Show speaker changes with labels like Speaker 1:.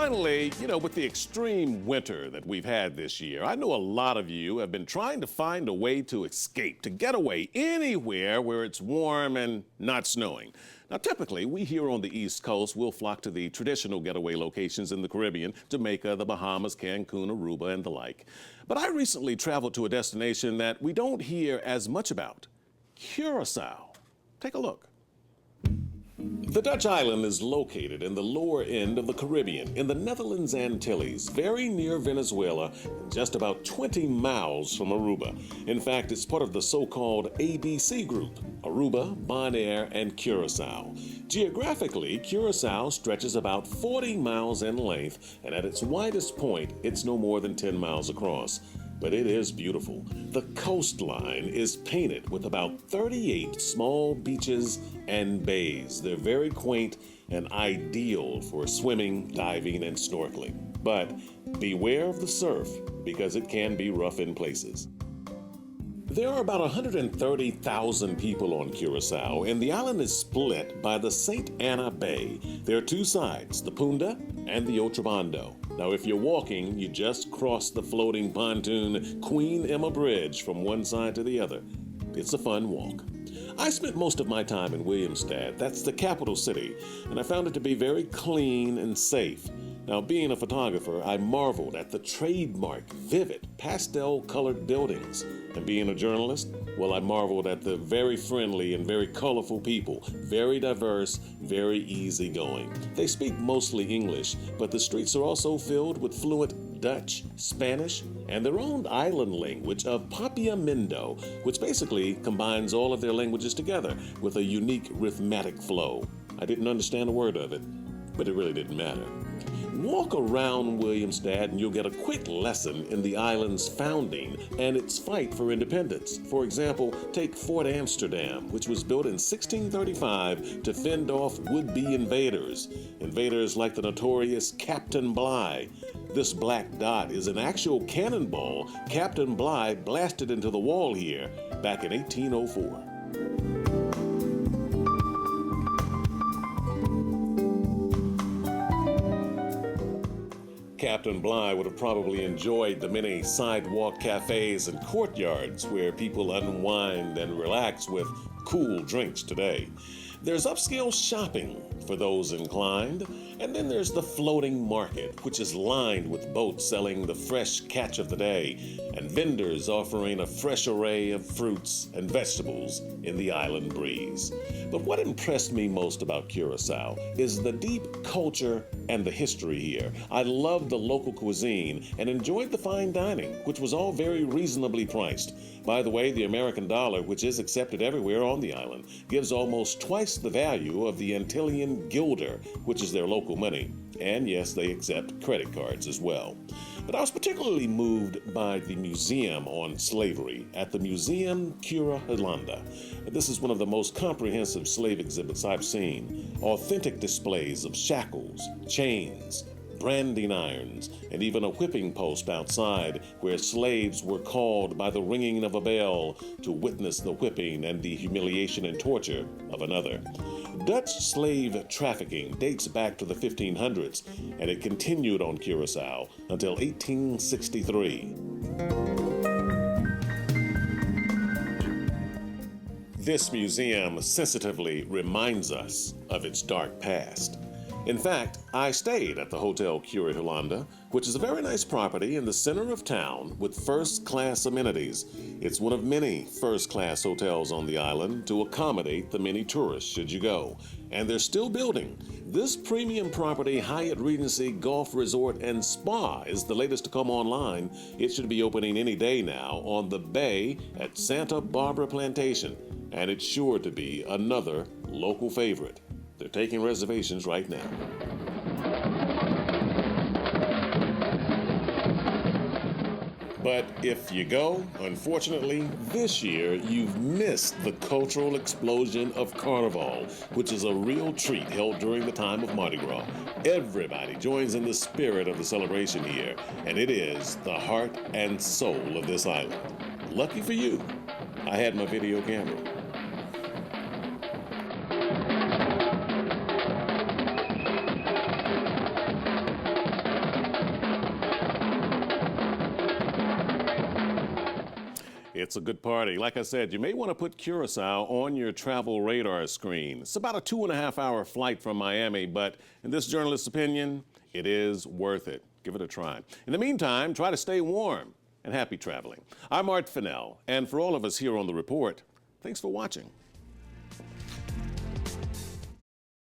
Speaker 1: finally, with the extreme winter that we've had this year, I know a lot of you have been trying to find a way to escape, to get away anywhere where it's warm and not snowing. Now, typically, we here on the East Coast will flock to the traditional getaway locations in the Caribbean, Jamaica, the Bahamas, Cancun, Aruba, and the like. But I recently traveled to a destination that we don't hear as much about, Curacao. Take a look. The Dutch island is located in the lower end of the Caribbean, in the Netherlands Antilles, very near Venezuela, and just about 20 miles from Aruba. In fact, it's part of the so-called ABC group, Aruba, Bonaire, and Curacao. Geographically, Curacao stretches about 40 miles in length, and at its widest point, it's no more than 10 miles across. But it is beautiful. The coastline is painted with about 38 small beaches and bays. They're very quaint and ideal for swimming, diving, and snorkeling. But beware of the surf, because it can be rough in places. There are about 130,000 people on Curacao, and the island is split by the St. Anna Bay. There are two sides, the Punta and the Otrobando. Now, if you're walking, you just cross the floating pontoon Queen Emma Bridge from one side to the other. It's a fun walk. I spent most of my time in Williamstad, that's the capital city, and I found it to be very clean and safe. Now, being a photographer, I marveled at the trademark, vivid, pastel-colored buildings. And being a journalist, well, I marveled at the very friendly and very colorful people, very diverse, very easygoing. They speak mostly English, but the streets are also filled with fluent Dutch, Spanish, and their own island language of Papiamento, which basically combines all of their languages together with a unique rhythmic flow. I didn't understand a word of it, but it really didn't matter. Walk around Williamstad and you'll get a quick lesson in the island's founding and its fight for independence. For example, take Fort Amsterdam, which was built in 1635 to fend off would-be invaders. Invaders like the notorious Captain Bligh. This black dot is an actual cannonball Captain Bligh blasted into the wall here back in 1804. Captain Bligh would have probably enjoyed the many sidewalk cafes and courtyards where people unwind and relax with cool drinks today. There's upscale shopping for those inclined, and then there's the floating market, which is lined with boats selling the fresh catch of the day, and vendors offering a fresh array of fruits and vegetables in the island breeze. But what impressed me most about Curacao is the deep culture and the history here. I loved the local cuisine and enjoyed the fine dining, which was all very reasonably priced. By the way, the American dollar, which is accepted everywhere on the island, gives almost twice the value of the Antillean guilder, which is their local money. And yes, they accept credit cards as well. But I was particularly moved by the museum on slavery at the Museum Cura Holanda. This is one of the most comprehensive slave exhibits I've seen. Authentic displays of shackles, chains, branding irons, and even a whipping post outside where slaves were called by the ringing of a bell to witness the whipping and the humiliation and torture of another. Dutch slave trafficking dates back to the 1500s, and it continued on Curacao until 1863. This museum sensitively reminds us of its dark past. In fact, I stayed at the Hotel Cura Holanda, which is a very nice property in the center of town with first-class amenities. It's one of many first-class hotels on the island to accommodate the many tourists should you go. And they're still building. This premium property, Hyatt Regency Golf Resort and Spa, is the latest to come online. It should be opening any day now on the bay at Santa Barbara Plantation. And it's sure to be another local favorite. They're taking reservations right now. But if you go, unfortunately, this year you've missed the cultural explosion of Carnival, which is a real treat held during the time of Mardi Gras. Everybody joins in the spirit of the celebration here, and it is the heart and soul of this island. Lucky for you, I had my video camera. It's a good party. Like I said, you may want to put Curacao on your travel radar screen. It's about a 2.5-hour flight from Miami, but in this journalist's opinion, it is worth it. Give it a try. In the meantime, try to stay warm and happy traveling. I'm Fennell, and for all of us here on The Report, thanks for watching.